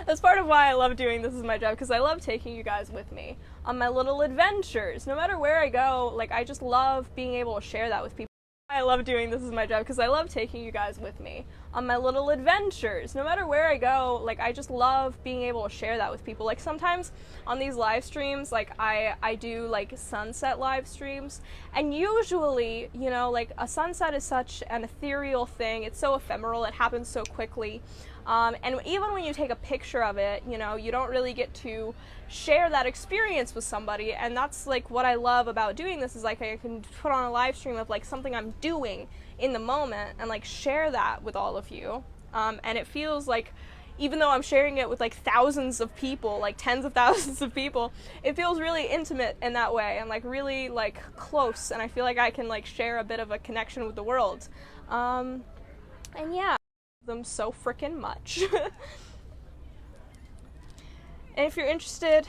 That's part of why I love doing this as my job, because I love taking you guys with me on my little adventures. No matter where I go, like, I just love being able to share that with people. I love doing this as my job, because I love taking you guys with me on my little adventures. No matter where I go, like, I just love being able to share that with people. Like, sometimes on these live streams, like, I do, like, sunset live streams, and usually, you know, like, a sunset is such an ethereal thing. It's so ephemeral. It happens so quickly. And even when you take a picture of it, you know, you don't really get to share that experience with somebody. And that's like what I love about doing this, is like I can put on a live stream of like something I'm doing in the moment and like share that with all of you. And it feels like, even though I'm sharing it with like thousands of people, like tens of thousands of people, it feels really intimate in that way and like really like close. And I feel like I can like share a bit of a connection with the world. And yeah, them so freaking much. And if you're interested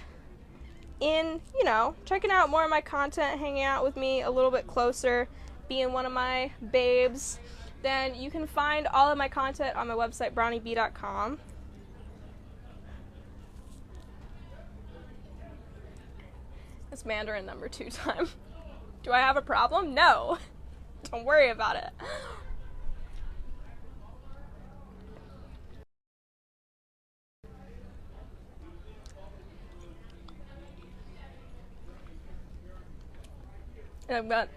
in, you know, checking out more of my content, hanging out with me a little bit closer, being one of my babes, then you can find all of my content on my website, browniebee.com. It's Mandarin number 2 time. Do I have a problem? No. Don't worry about it. And I've got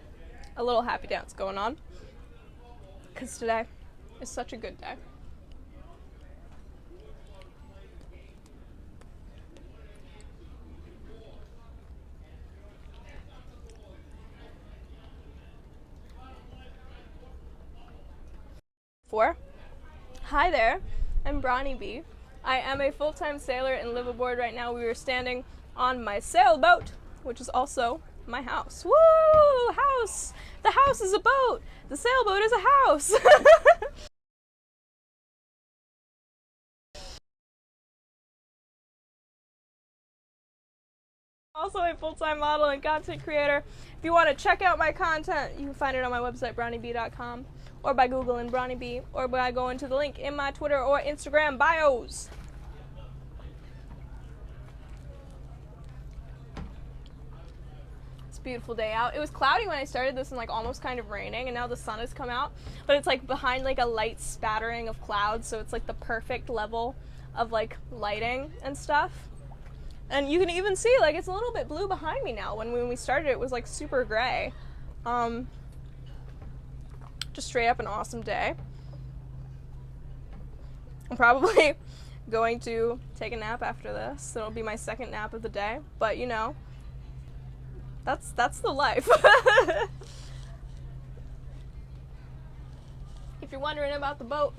a little happy dance going on, because today is such a good day. Hi there, I'm Bronny Bee. I am a full-time sailor and live aboard right now. We are standing on my sailboat, which is also my house. Woo! House! The house is a boat! The sailboat is a house! Also a full-time model and content creator. If you want to check out my content, you can find it on my website, browniebee.com, or by Googling Bronny Bee, or by going to the link in my Twitter or Instagram bios. Beautiful day out. It was cloudy when I started this and like almost kind of raining, and now the sun has come out, but it's like behind like a light spattering of clouds, so it's like the perfect level of like lighting and stuff. And you can even see like it's a little bit blue behind me now. When we started it was like super gray. Just straight up an awesome day. I'm probably going to take a nap after this. It'll be my second nap of the day, but you know, that's the life. If you're wondering about the boat,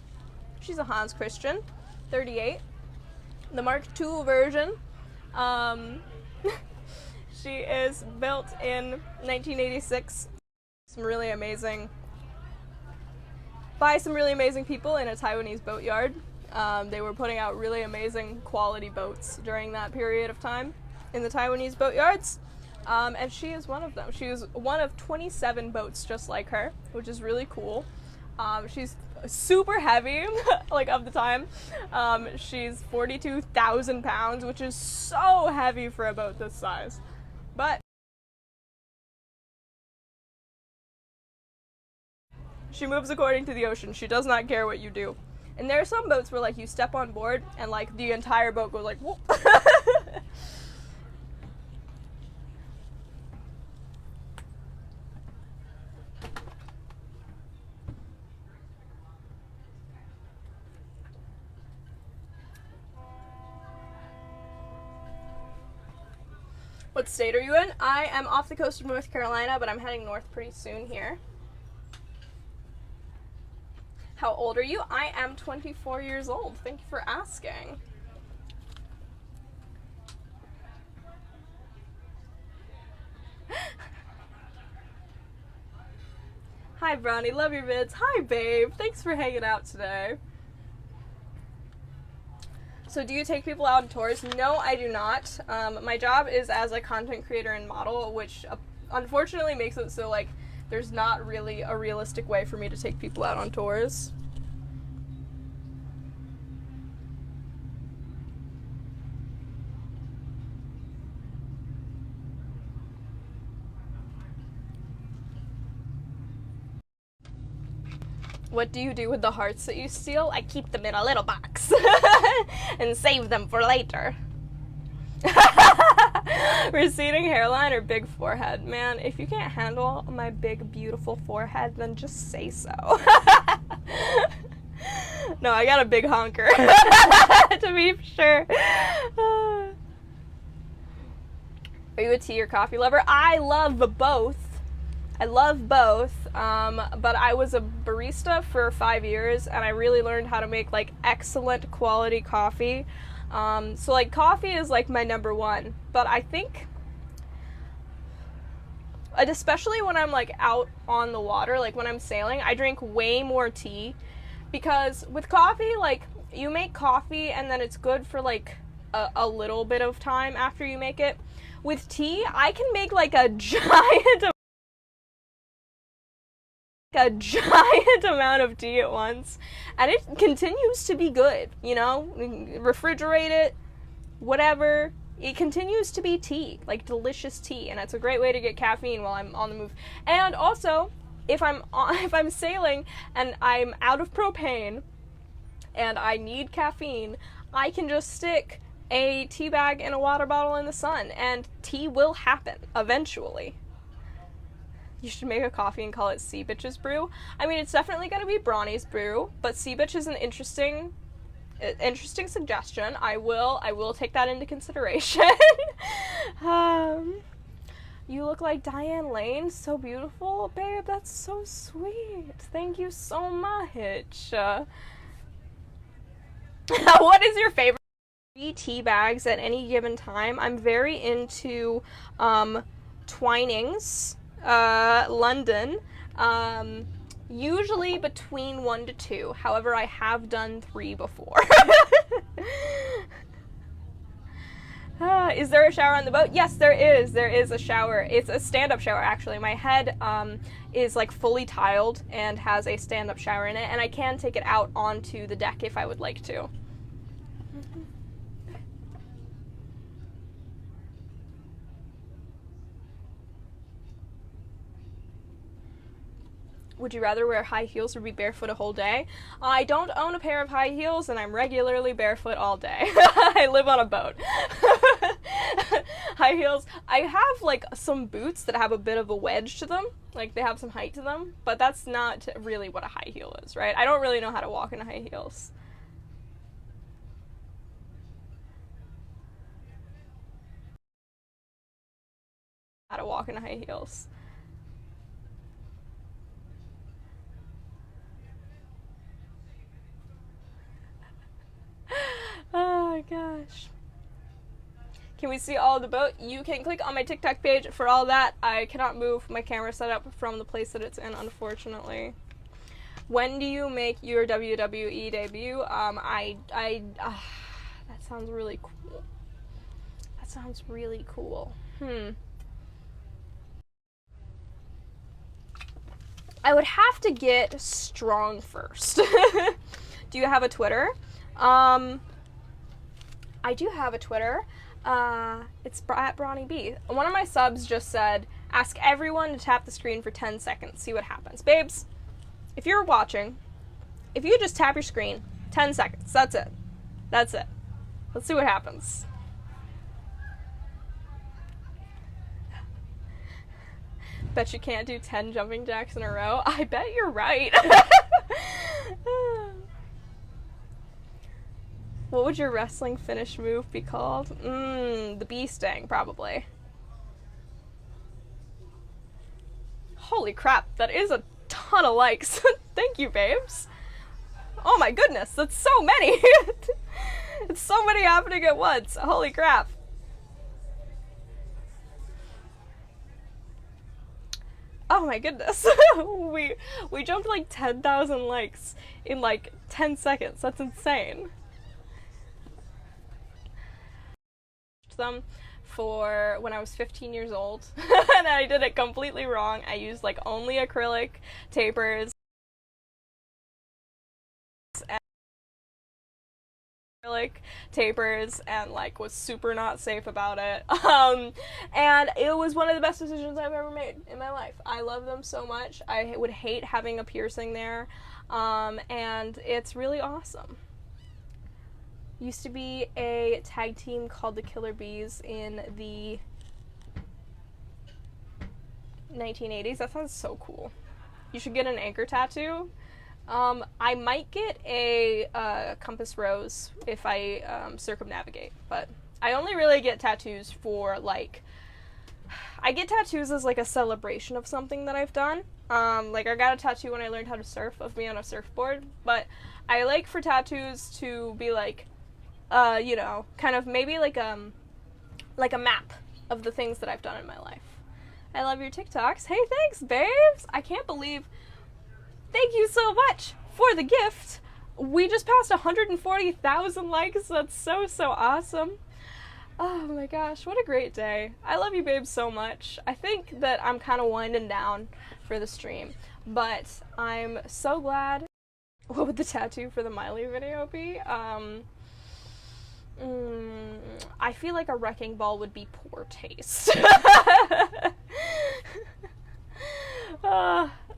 she's a Hans Christian 38, the Mark II version. She is built in 1986. By some really amazing people in a Taiwanese boatyard. They were putting out really amazing quality boats during that period of time in the Taiwanese boatyards. And she is one of them. She was one of 27 boats just like her, which is really cool. She's super heavy, like of the time. She's 42,000 pounds, which is so heavy for a boat this size. But she moves according to the ocean. She does not care what you do. And there are some boats where like you step on board and like the entire boat goes like whoop. What state are you in? I am off the coast of North Carolina, but I'm heading north pretty soon here. How old are you? I am 24 years old. Thank you for asking. Hi, Brownie. Love your vids. Hi, babe. Thanks for hanging out today. So do you take people out on tours? No, I do not. My job is as a content creator and model, which unfortunately makes it so like there's not really a realistic way for me to take people out on tours. What do you do with the hearts that you steal? I keep them in a little box and save them for later. Receding hairline or big forehead? Man, if you can't handle my big, beautiful forehead, then just say so. No, I got a big honker, to be sure. Are you a tea or coffee lover? I love both. I love both, but I was a barista for 5 years, and I really learned how to make, like, excellent quality coffee. So, like, coffee is, like, my number one, but I think, and especially when I'm, like, out on the water, like, when I'm sailing, I drink way more tea, because with coffee, like, you make coffee, and then it's good for, like, a little bit of time after you make it. With tea, I can make, like, a giant amount of tea at once, and it continues to be good, you know? Refrigerate it, whatever, it continues to be tea, like delicious tea, and it's a great way to get caffeine while I'm on the move. And also, if I'm sailing and I'm out of propane and I need caffeine, I can just stick a tea bag in a water bottle in the sun, and tea will happen eventually. You should make a coffee and call it Sea Bitch's Brew. I mean, it's definitely going to be Brawny's Brew, but Sea Bitch is an interesting suggestion. I will take that into consideration. You look like Diane Lane. So beautiful. Babe, that's so sweet. Thank you so much. What is your favorite? 3 tea bags at any given time. I'm very into Twinings. London, usually between 1 to 2. However, I have done 3 before. Is there a shower on the boat? Yes, there is. There is a shower. It's a stand-up shower, actually. My head is like fully tiled and has a stand-up shower in it, and I can take it out onto the deck if I would like to. Would you rather wear high heels or be barefoot a whole day? I don't own a pair of high heels, and I'm regularly barefoot all day. I live on a boat. High heels. I have, like, some boots that have a bit of a wedge to them. Like, they have some height to them, but that's not really what a high heel is, right? I don't really know how to walk in high heels. How to walk in high heels. Oh gosh. Can we see all of the boat? You can click on my TikTok page for all that. I cannot move my camera setup from the place that it's in, unfortunately. When do you make your WWE debut? That sounds really cool. That sounds really cool. I would have to get strong first. Do you have a Twitter? I do have a Twitter. It's at BrawnyB. One of my subs just said, ask everyone to tap the screen for 10 seconds, see what happens. Babes, if you're watching, if you just tap your screen, 10 seconds, that's it. That's it. Let's see what happens. Bet you can't do 10 jumping jacks in a row. I bet you're right. What would your wrestling finish move be called? The bee sting, probably. Holy crap, that is a ton of likes. Thank you, babes. Oh my goodness, that's so many. It's so many happening at once. Holy crap. Oh my goodness. we jumped like 10,000 likes in like 10 seconds. That's insane. Them for when I was 15 years old and I did it completely wrong. I used like only acrylic tapers and like was super not safe about it, and it was one of the best decisions I've ever made in my life. I love them so much. I would hate having a piercing there. and it's really awesome. Used to be a tag team called the Killer Bees in the 1980s. That sounds so cool. You should get an anchor tattoo. I might get a compass rose if I circumnavigate, but I only really get tattoos for, like, I get tattoos as, like, a celebration of something that I've done. Like, I got a tattoo when I learned how to surf of me on a surfboard, but I like for tattoos to be, like, you know, kind of maybe like a map of the things that I've done in my life. I love your TikToks. Hey, thanks, babes! I can't believe... Thank you so much for the gift! We just passed 140,000 likes. That's so, so awesome. Oh my gosh, what a great day. I love you, babes, so much. I think that I'm kind of winding down for the stream, but I'm so glad. What would the tattoo for the Miley video be? I feel like a wrecking ball would be poor taste.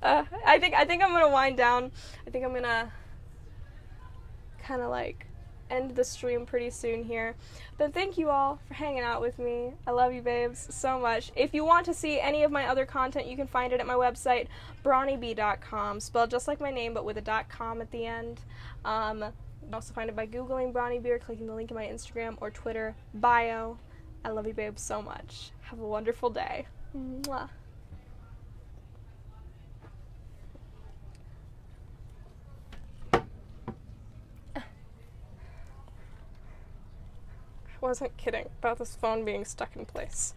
I think I'm gonna wind down. I think I'm gonna kind of like end the stream pretty soon here. But thank you all for hanging out with me. I love you, babes, so much. If you want to see any of my other content, you can find it at my website, brawnyb.com, spelled just like my name but with a .com at the end. You can also find it by Googling Brawny B or clicking the link in my Instagram or Twitter bio. I love you, babes, so much. Have a wonderful day. Mwah. I wasn't kidding about this phone being stuck in place.